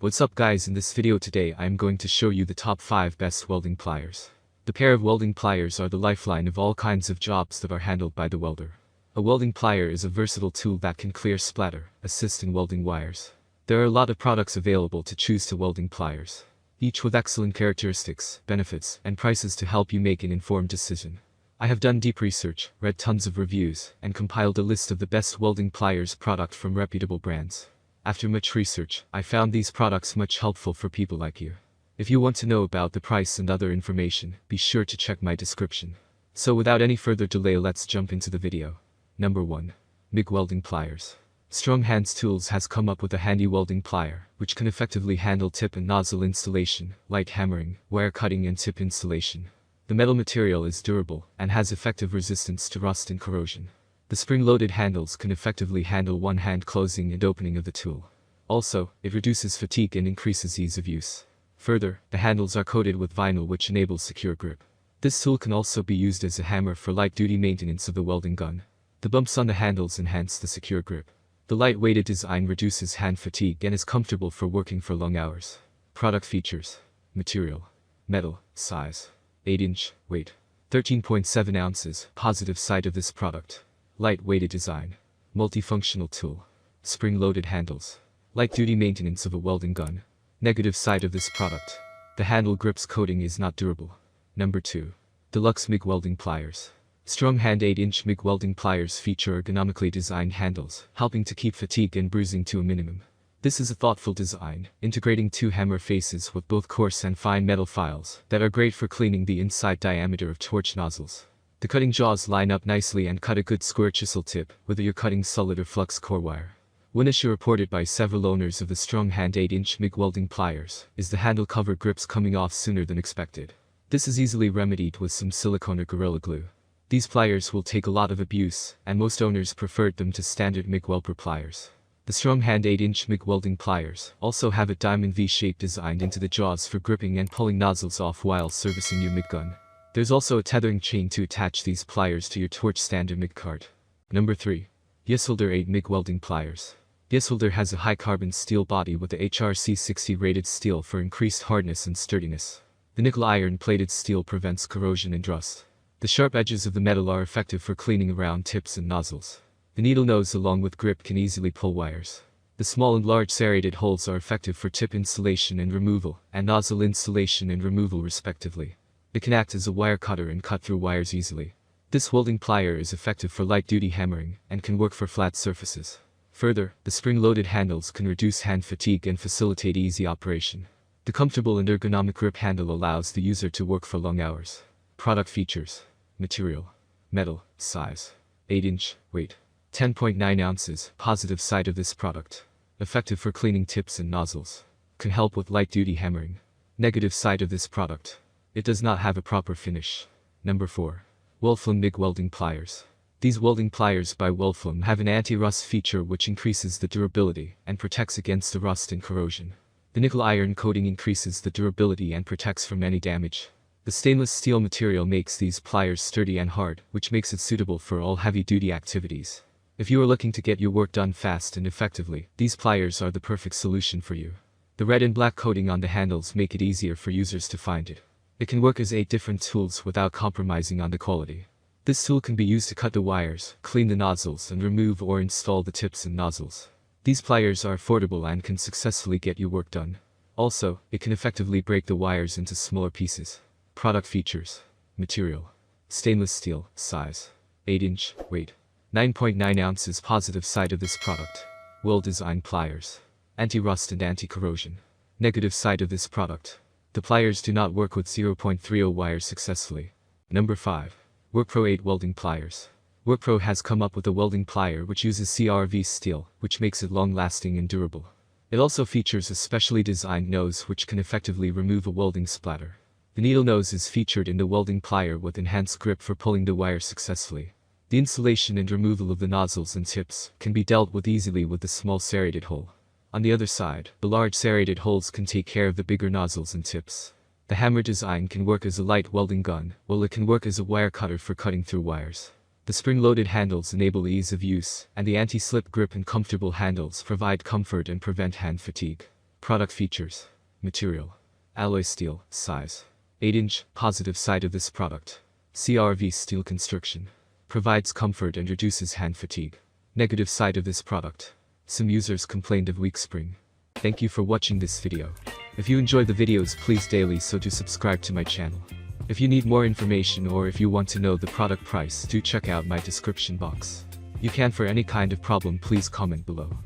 What's up guys, in this video today I am going to show you the top 5 best welding pliers. The pair of welding pliers are the lifeline of all kinds of jobs that are handled by the welder. A welding plier is a versatile tool that can clear splatter, assist in welding wires. There are a lot of products available to choose to welding pliers, each with excellent characteristics, benefits, and prices to help you make an informed decision. I have done deep research, read tons of reviews, and compiled a list of the best welding pliers product from reputable brands. After much research, I found these products much helpful for people like you. If you want to know about the price and other information, be sure to check my description. So without any further delay, let's jump into the video. Number 1. MIG Welding Pliers. Strong Hands Tools has come up with a handy welding plier, which can effectively handle tip and nozzle installation, light hammering, wire cutting and tip installation. The metal material is durable, and has effective resistance to rust and corrosion. The spring-loaded handles can effectively handle one-hand closing and opening of the tool. Also, it reduces fatigue and increases ease of use. Further, the handles are coated with vinyl which enables secure grip. This tool can also be used as a hammer for light-duty maintenance of the welding gun. The bumps on the handles enhance the secure grip. The light-weighted design reduces hand fatigue and is comfortable for working for long hours. Product features. Material. Metal. Size. 8-inch. Weight. 13.7 ounces. Positive side of this product. Light-weighted design. Multifunctional tool. Spring-loaded handles. Light-duty maintenance of a welding gun. Negative side of this product. The handle grips coating is not durable. Number 2. Deluxe MIG Welding Pliers. Strong hand 8-inch MIG welding pliers feature ergonomically designed handles, helping to keep fatigue and bruising to a minimum. This is a thoughtful design, integrating 2 hammer faces with both coarse and fine metal files that are great for cleaning the inside diameter of torch nozzles. The cutting jaws line up nicely and cut a good square chisel tip, whether you're cutting solid or flux core wire. One issue reported by several owners of the strong hand 8-inch MIG welding pliers is the handle cover grips coming off sooner than expected. This is easily remedied with some silicone or Gorilla Glue. These pliers will take a lot of abuse, and most owners preferred them to standard MIG Weldflame pliers. The strong hand 8-inch MIG welding pliers also have a diamond V-shape designed into the jaws for gripping and pulling nozzles off while servicing your MIG gun. There's also a tethering chain to attach these pliers to your torch standard MIG cart. Number 3. YESWELDER 8 MIG Welding Pliers. YESWELDER has a high carbon steel body with the HRC60 rated steel for increased hardness and sturdiness. The nickel iron plated steel prevents corrosion and rust. The sharp edges of the metal are effective for cleaning around tips and nozzles. The needle nose along with grip can easily pull wires. The small and large serrated holes are effective for tip installation and removal, and nozzle installation and removal respectively. It can act as a wire cutter and cut through wires easily. This welding plier is effective for light-duty hammering and can work for flat surfaces. Further, the spring-loaded handles can reduce hand fatigue and facilitate easy operation. The comfortable and ergonomic grip handle allows the user to work for long hours. Product features. Material. Metal. Size. 8-inch. Weight. 10.9 ounces. Positive side of this product. Effective for cleaning tips and nozzles. Can help with light-duty hammering. Negative side of this product. It does not have a proper finish. Number 4. Weldflame MIG Welding Pliers. These welding pliers by Weldflame have an anti-rust feature which increases the durability and protects against the rust and corrosion. The nickel iron coating increases the durability and protects from any damage. The stainless steel material makes these pliers sturdy and hard, which makes it suitable for all heavy-duty activities. If you are looking to get your work done fast and effectively, these pliers are the perfect solution for you. The red and black coating on the handles make it easier for users to find it. It can work as 8 different tools without compromising on the quality. This tool can be used to cut the wires, clean the nozzles and remove or install the tips and nozzles. These pliers are affordable and can successfully get your work done. Also, it can effectively break the wires into smaller pieces. Product features. Material. Stainless steel. Size. 8-inch. Weight. 9.9 ounces. Positive side of this product. Well-designed pliers. Anti-rust and anti-corrosion. Negative side of this product. The pliers do not work with 0.30 wires successfully. Number 5. WORKPRO 8 Welding Pliers. WORKPRO has come up with a welding plier which uses CRV steel, which makes it long-lasting and durable. It also features a specially designed nose which can effectively remove a welding splatter. The needle nose is featured in the welding plier with enhanced grip for pulling the wire successfully. The installation and removal of the nozzles and tips can be dealt with easily with the small serrated hole. On the other side, the large serrated holes can take care of the bigger nozzles and tips. The hammer design can work as a light welding gun, while it can work as a wire cutter for cutting through wires. The spring-loaded handles enable ease of use, and the anti-slip grip and comfortable handles provide comfort and prevent hand fatigue. Product features. Material. Alloy steel, size. 8-inch, positive side of this product. CRV steel construction. Provides comfort and reduces hand fatigue. Negative side of this product. Some users complained of weak spring. Thank you for watching this video. If you enjoy the videos, please daily so do subscribe to my channel. If you need more information or if you want to know the product price, do check out my description box. You can for any kind of problem please comment below.